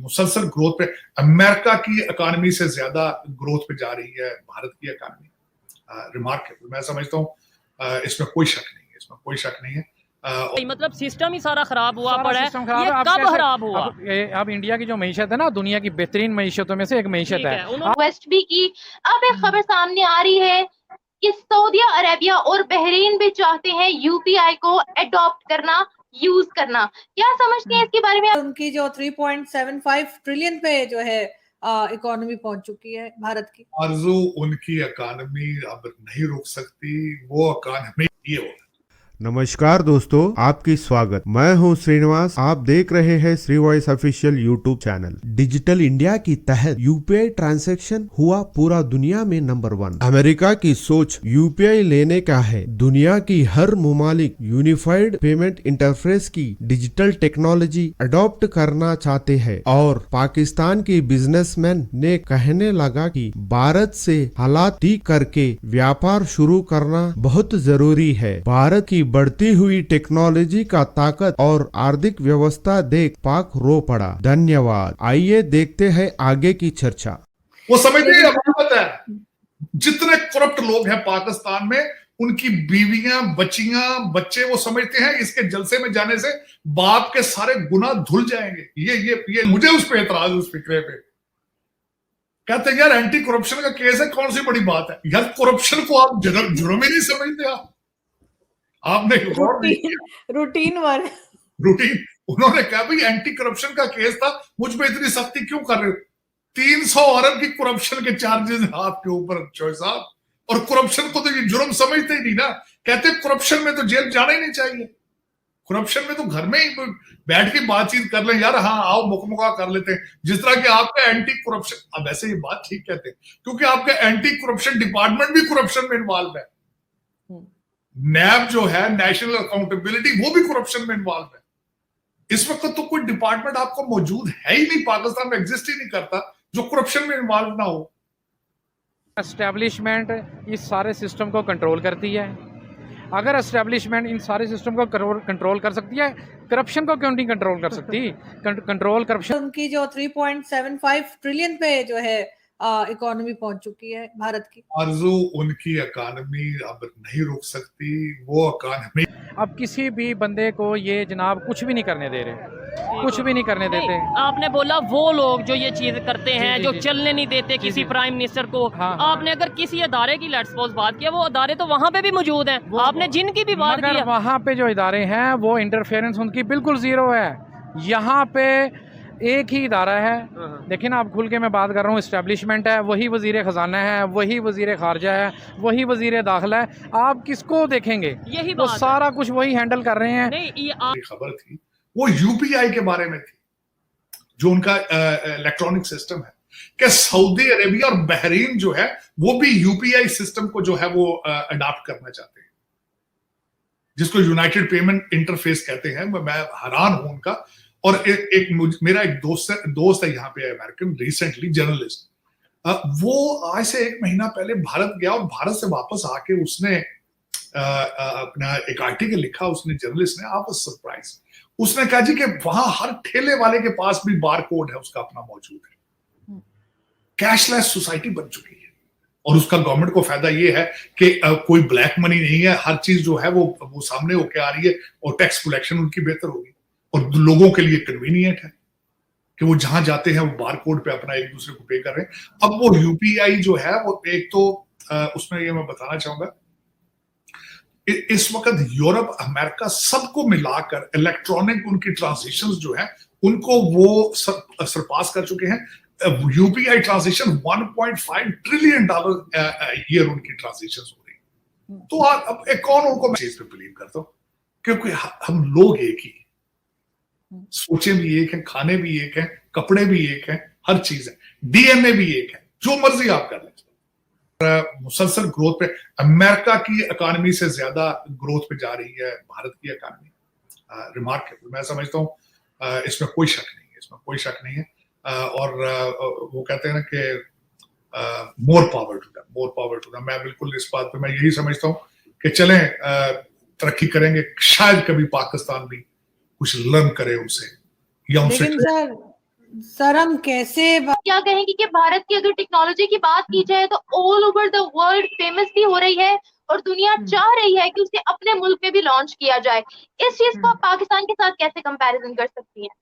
मुसलसल ग्रोथ पे, अमेरिका की इकोनॉमी से ज्यादा ग्रोथ पे जा रही है भारत की इकोनॉमी। रिमार्केबल, मैं समझता हूँ इसमें कोई शक नहीं है, इसमें कोई शक नहीं है। मतलब सिस्टम ही सारा खराब हुआ पड़ा है। ये कब खराब हुआ? अब इंडिया की जो मीशत है ना, दुनिया की बेहतरीन मीशतों में से एक मीशत है। रिक्वेस्ट भी की। अब एक खबर सामने आ रही है कि सऊदी अरेबिया और बहरीन भी चाहते हैं यूपीआई को अडॉप्ट करना, यूज करना। क्या समझते हैं इसके बारे में? उनकी जो 3.75 ट्रिलियन पे जो है इकोनॉमी पहुंच चुकी है भारत की। आरजू, उनकी इकोनॉमी अब नहीं रुक सकती, वो इकोनॉमी ये होगा। नमस्कार दोस्तों, आपकी स्वागत। मैं हूं श्रीनिवास। आप देख रहे हैं Shri voice official YouTube channel. Digital India की तहत यूपीआई ट्रांजैक्शन हुआ पूरा दुनिया में नंबर 1। अमेरिका की सोच यूपीआई लेने का है। दुनिया की हर मुमालिक यूनिफाइड पेमेंट इंटरफेस की डिजिटल टेक्नोलॉजी अडॉप्ट करना चाहते हैं और पाकिस्तान की बिजनेसमैन ने कहने लगा कि भारत से हालात ठीक करके व्यापार शुरू करना बहुत जरूरी है। भारत की बढ़ती हुई टेक्नोलॉजी का ताकत और आर्थिक व्यवस्था देख पाक रो पड़ा। धन्यवाद। आइए देखते हैं आगे की चर्चा। वो समझते हैं, पता है जितने करप्ट लोग हैं पाकिस्तान में, उनकी बीवियां, बच्चियां, बच्चे, वो समझते हैं इसके जलसे में जाने से बाप के सारे गुनाह धुल जाएंगे। ये मुझे उस पे एतराज, उस फिक्रे पे। कहते हैं यार एंटी करप्शन का केस है, कौन सी बड़ी बात है यार? करप्शन को आप जुर्म ही नहीं समझते। आपने रूटीन वर्क, रूटीन। उन्होंने कहा भाई एंटी करप्शन का केस था, मुझ पे इतनी सख्ती क्यों कर रहे हो? 300 अरब की करप्शन के चार्जेस हैं आपके ऊपर चौधरी साहब, और करप्शन को तो ये जुर्म समझते ही नहीं ना। कहते करप्शन में तो जेल जाना ही नहीं चाहिए, करप्शन में तो घर में ही बैठ के बातचीत कर ले यार, हाँ आओ मुकमुका कर लेते हैं। जिस तरह के आपका एंटी करप्शन, अब ऐसे ये बात ठीक कहते हैं क्योंकि आपका एंटी करप्शन डिपार्टमेंट भी करप्शन में इन्वॉल्व है। नैब जो है, नेशनल अकाउंटेबिलिटी, वो भी करप्शन में इन्वॉल्व है। इस वक्त तो कोई डिपार्टमेंट आपको मौजूद है ही नहीं, पाकिस्तान में एग्जिस्ट ही नहीं करता, जो करप्शन में इन्वॉल्व ना हो। एस्टेब्लिशमेंट इस सारे सिस्टम को कंट्रोल करती है। अगर एस्टेब्लिशमेंट इन सारे सिस्टम को कंट्रोल कर सकती है, करप्शन को क्यों नहीं कंट्रोल कर सकती? Control corruption. उनकी जो 3.75 ट्रिलियन पे जो है इकोनॉमी पहुंच चुकी है भारत की। आरजू, उनकी इकोनॉमी अब नहीं रुक सकती, वो इकोनॉमी। अब किसी भी बंदे को ये जनाब कुछ भी नहीं करने दे रहे, कुछ भी नहीं करने देते। आपने बोला वो लोग जो ये चीज करते हैं, जो चलने नहीं देते किसी प्राइम मिनिस्टर को। आपने अगर किसी अदारे की लेट्स सपोज बात किया, वो अदारे तो वहाँ पे भी मौजूद हैं। आपने जिनकी भी बात की, वहाँ पे जो इदारे हैं वो इंटरफेरेंस उनकी बिल्कुल जीरो है। यहाँ पे एक ही इदारा है, लेकिन आप खुल के मैं बात कर रहा हूँ, इस्टेब्लिशमेंट है, वही वजीर खजाना है, वही वजीर खारजा है, वही वजीर दाखिला है। आप किसको देखेंगे? यही तो बात सारा कुछ वही हैंडल कर रहे हैं। नहीं, ये खबर थी वो यूपीआई के बारे में थी, जो उनका इलेक्ट्रॉनिक सिस्टम है, कि सऊदी अरेबिया और बहरीन जो है वो भी यूपीआई सिस्टम को जो है वो अडॉप्ट करना चाहते हैं, जिसको यूनाइटेड पेमेंट इंटरफेस कहते हैं। मैं हैरान हूं उनका। और मेरा एक दोस्त है यहाँ पे अमेरिकन, रिसेंटली जर्नलिस्ट, वो आज से 1 महीना पहले भारत गया और भारत से वापस आके उसने अपना एक आर्टिकल लिखा, उसने जर्नलिस्ट ने, आप सरप्राइज। उसने कहा जी कि वहां हर ठेले वाले के पास भी बार कोड है उसका अपना मौजूद है। कैशलेस सोसाइटी बन चुकी है और उसका गवर्नमेंट को फायदा ये है कि कोई ब्लैक मनी नहीं है, हर चीज जो है वो सामने होके आ रही है और टैक्स कलेक्शन उनकी बेहतर होगी और लोगों के लिए कन्वीनियंट है कि वो जहां जाते हैं वो बार कोड पे अपना एक दूसरे को पे कर रहे हैं। अब वो यूपीआई जो है वो एक तो उसमें ये मैं बताना चाहूंगा, इस वक्त यूरोप, अमेरिका, सबको मिलाकर इलेक्ट्रॉनिक उनकी ट्रांजेक्शंस जो है उनको वो सरपास कर चुके हैं। यूपीआई ट्रांजेक्शन $1.5 ट्रिलियन ईयर उनकी ट्रांजेक्शंस हो रही। तो अब कौन उनको चीज पे बिलीव करता हूं, क्योंकि हम लोग एक ही, सोचे भी एक हैं, खाने भी एक हैं, कपड़े भी एक हैं, हर चीज है, डीएनए भी एक है, जो मर्जी आप कर लें। मुसलसल ग्रोथ पे, अमेरिका की इकोनॉमी से ज्यादा ग्रोथ पे जा रही है भारत की इकोनॉमी। रिमार्केबल, मैं समझता हूँ इसमें कोई शक नहीं है, इसमें कोई शक नहीं है। और वो कहते हैं ना कि more power to them, more power to them. मैं बिल्कुल इस बात पे मैं यही समझता हूँ कि चलें तरक्की करेंगे, शायद कभी पाकिस्तान भी कुछ लर्न करे उनसे, या उनसे। शर्म कैसे क्या कहेंगे कि भारत की अगर टेक्नोलॉजी की बात की जाए तो all over the world famous भी हो रही है और दुनिया चाह रही है कि उसे अपने मुल्क में भी लॉन्च किया जाए। इस चीज को आप पाकिस्तान के साथ कैसे कंपैरिजन कर सकती हैं?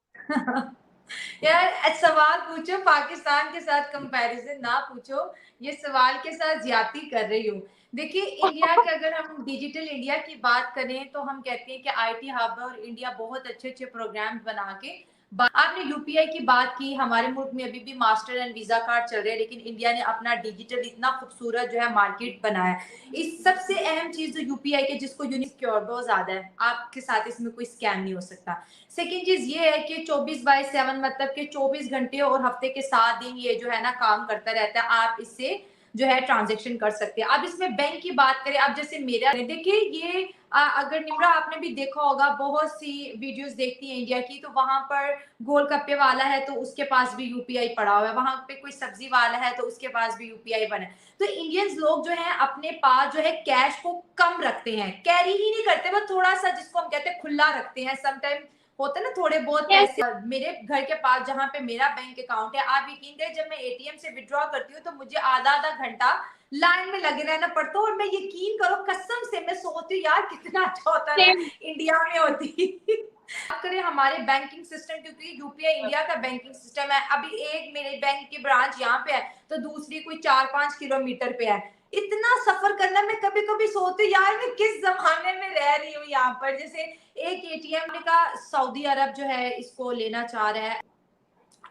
यार सवाल पूछो, पाकिस्तान के साथ कंपैरिजन ना पूछो, ये सवाल के साथ ज्यादती कर रही हो। देखिए इंडिया के अगर हम डिजिटल इंडिया की बात करें तो हम कहते हैं कि आईटी हब है और इंडिया बहुत अच्छे अच्छे प्रोग्राम बना के आपने यूपीआई की बात की, हमारे मुल्क में अभी भी मास्टर एंड वीजा कार्ड चल रहे हैं, लेकिन इंडिया ने अपना डिजिटल इतना खूबसूरत जो है मार्केट बनाया। इस सबसे अहम चीज जो यूपीआई के जिसको यूनिक सिक्योर बहुत ज्यादा है, आपके साथ इसमें कोई स्कैम नहीं हो सकता। सेकेंड चीज ये है कि 24/7 मतलब कि 24 घंटे और हफ्ते के 7 दिन ये जो है ना काम करता रहता है, आप इससे जो है ट्रांजेक्शन कर सकते हैं। अब इसमें बैंक की बात करें, अब जैसे मेरा देखिए ये अगर निम्रा आपने भी देखा होगा, बहुत सी वीडियोस देखती है इंडिया की, तो वहां पर गोलगप्पे वाला है तो उसके पास भी यूपीआई पड़ा हुआ है, वहां पे कोई सब्जी वाला है तो उसके पास भी यूपीआई बना है। तो इंडियंस लोग जो है अपने पास जो है कैश को कम रखते हैं, कैरी ही नहीं करते, वो थोड़ा सा जिसको हम कहते हैं खुला रखते हैं। समटाइम होता है ना थोड़े बहुत पैसे। मेरे घर के पास जहां पे मेरा बैंक अकाउंट है, आप यकीन करें जब मैं एटीएम से विड्रॉ करती हूँ तो मुझे आधा घंटा लाइन में लगे रहना पड़ता है, और मैं यकीन करो कसम से मैं सोचती हूँ यार कितना अच्छा होता है इंडिया में होती। बात करें हमारे बैंकिंग सिस्टम, क्योंकि यूपीआई इंडिया का बैंकिंग सिस्टम है, अभी एक मेरे बैंक की ब्रांच यहाँ पे है तो दूसरी कोई 4-5 किलोमीटर पे है। इतना सफर करना मैं कभी कभी सोचती यार मैं किस जमाने में रह रही हूँ यहाँ पर। जैसे एक एटीएम का सऊदी अरब जो है इसको लेना चाह रहा है।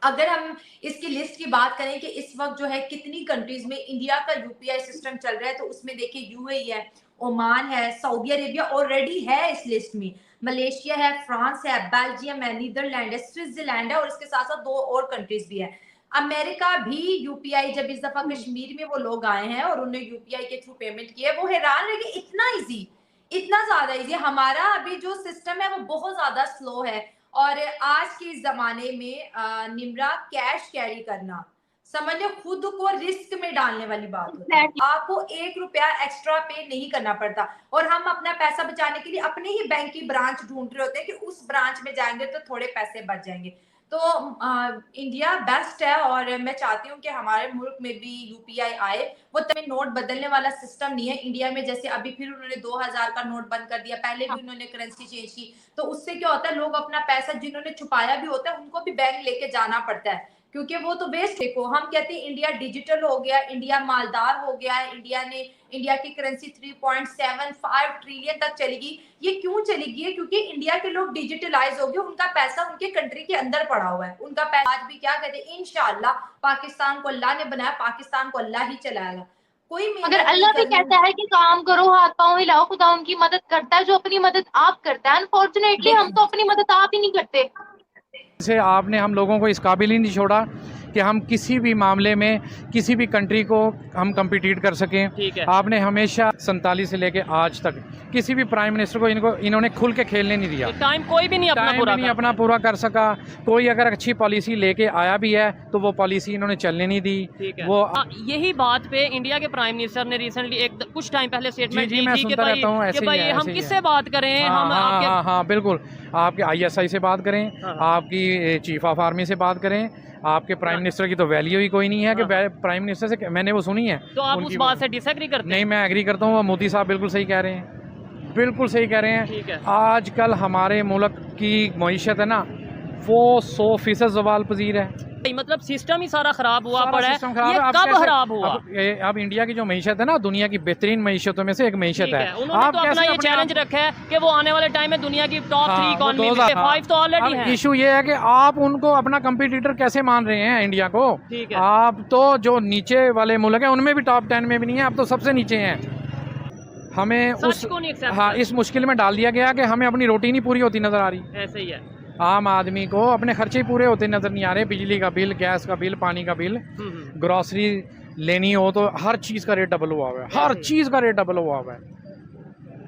अगर हम इसकी लिस्ट की बात करें कि इस वक्त जो है कितनी कंट्रीज में इंडिया का यूपीआई सिस्टम चल रहा है, तो उसमें देखिए यूएई है, ओमान है, सऊदी अरेबिया ऑलरेडी है इस लिस्ट में, मलेशिया है, फ्रांस है, बेल्जियम है, नीदरलैंड है, स्विट्जरलैंड है, और इसके साथ साथ 2 और कंट्रीज भी है। अमेरिका भी यूपीआई, जब इस दफा कश्मीर में वो लोग आए हैं और उन्होंने यूपीआई के थ्रू पेमेंट किया, वो हैरान रहे कि इतना इजी, इतना ज्यादा इजी। हमारा अभी जो सिस्टम है वो बहुत ज्यादा स्लो है, और आज के इस जमाने में निम्रा कैश कैरी करना समझ लो खुद को रिस्क में डालने वाली बात होती है। आपको 1 रुपया एक्स्ट्रा पे नहीं करना पड़ता, और हम अपना पैसा बचाने के लिए अपने ही बैंक की ब्रांच ढूंढ रहे होते हैं कि उस ब्रांच में जाएंगे तो थोड़े पैसे बच जाएंगे। तो इंडिया बेस्ट है, और मैं चाहती हूँ कि हमारे मुल्क में भी यूपीआई आए। वो तभी नोट बदलने वाला सिस्टम नहीं है इंडिया में, जैसे अभी फिर उन्होंने 2000 का नोट बंद कर दिया, पहले भी उन्होंने करेंसी चेंज की, तो उससे क्या होता है लोग अपना पैसा जिन्होंने छुपाया भी होता है उनको भी बैंक लेके जाना पड़ता है, क्योंकि वो तो वेस्ट है। को हम कहते हैं इंडिया डिजिटल हो गया, इंडिया मालदार हो गया है, इंडिया की करेंसी 3.75 ट्रिलियन तक चलेगी। ये क्यों चलेगी? क्योंकि इंडिया के लोग डिजिटलाइज हो गए, उनका पैसा उनके कंट्री के अंदर पड़ा हुआ है, उनका पैसा आज भी क्या कहते हैं इंशाल्लाह पाकिस्तान को अल्लाह ने बनाया, पाकिस्तान को अल्लाह ही चलाएगा। कोई मगर अल्लाह भी कहता है कि काम करो, हाथ पांव हिलाओ, खुदा उनकी मदद करता है जो अपनी मदद आप करता है। अनफॉर्चुनेटली हम तो अपनी मदद आप ही नहीं करते। से आपने हम लोगों को इस काबिल ही नहीं छोड़ा कि हम किसी भी मामले में किसी भी कंट्री को हम कम्पिटिट कर सकें। ठीक है। आपने हमेशा 47 से लेके आज तक किसी भी प्राइम मिनिस्टर को इन्होंने खुल के खेलने नहीं दिया। टाइम कोई भी नहीं अपना पूरा कर सका। कोई अगर अच्छी पॉलिसी लेके आया भी है तो वो पॉलिसी इन्होंने चलने नहीं दी। ठीक है। वो यही बात पे इंडिया के प्राइम मिनिस्टर ने रिसेंटली कुछ टाइम पहले स्टेटमेंट दी थी कि भाई हम किससे बात करें। हाँ बिल्कुल, आपके ISI से बात करें, आपकी चीफ ऑफ आर्मी से बात करें, आपके प्राइम मिनिस्टर की तो वैल्यू ही कोई नहीं है कि प्राइम मिनिस्टर से मैंने वो सुनी है। तो आप उस बात से डिसएग्री करते हैं? नहीं, मैं एग्री करता हूँ। मोदी साहब बिल्कुल सही कह रहे हैं, बिल्कुल सही कह रहे हैं। ठीक है। आजकल हमारे मुल्क की मईशत है ना वो 100% ज़वाल पजीर है। मतलब सिस्टम ही सारा खराब हुआ पड़ा है। ये कब खराब हुआ? अब इंडिया की जो मईशत है ना दुनिया की बेहतरीन मईशतों में से एक मईशत है। उन्होंने तो अपना ये चैलेंज रखा है कि वो आने वाले टाइम में दुनिया की टॉप 3 इकोनॉमी में से 5 तो ऑलरेडी है। इशू ये है कि आप उनको अपना कंपटीटर कैसे मान रहे हैं इंडिया को। ठीक है। आप तो जो नीचे वाले मुल्क हैं उनमें भी टॉप 10 में भी नहीं है, आप तो सबसे नीचे हैं। हमें इस मुश्किल में डाल दिया गया कि हमें अपनी रोटी नहीं पूरी होती नजर आ रही। ऐसे ही है। आम आदमी को अपने खर्चे पूरे होते नजर नहीं आ रहे। बिजली का बिल, गैस का बिल, पानी का बिल, ग्रोसरी लेनी हो तो हर चीज़ का रेट डबल हुआ हुआ है, हर चीज़ का रेट डबल हुआ हुआ है।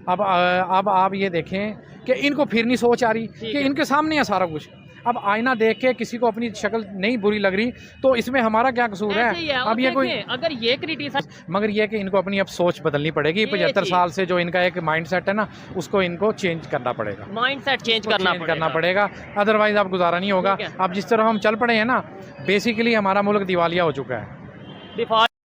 अब आप ये देखें कि इनको फिर नहीं सोच आ रही कि इनके सामने है सारा कुछ। अब आईना देख के किसी को अपनी शक्ल नहीं बुरी लग रही तो इसमें हमारा क्या कसूर ऐसे ही है? और अब ये कोई, देखें, अगर ये क्रिटिसाइज मगर ये कि इनको अपनी अब सोच बदलनी पड़ेगी। ये 75 चीज़। साल से जो इनका एक माइंड सेट है ना, उसको इनको चेंज करना पड़ेगा, माइंडसेट चेंज उसको करना पड़ेगा, अदरवाइज अब गुजारा नहीं होगा। ठीक है। अब जिस तरह हम चल पड़े हैं ना, बेसिकली हमारा मुल्क दिवालिया हो चुका है। डिफॉल्ट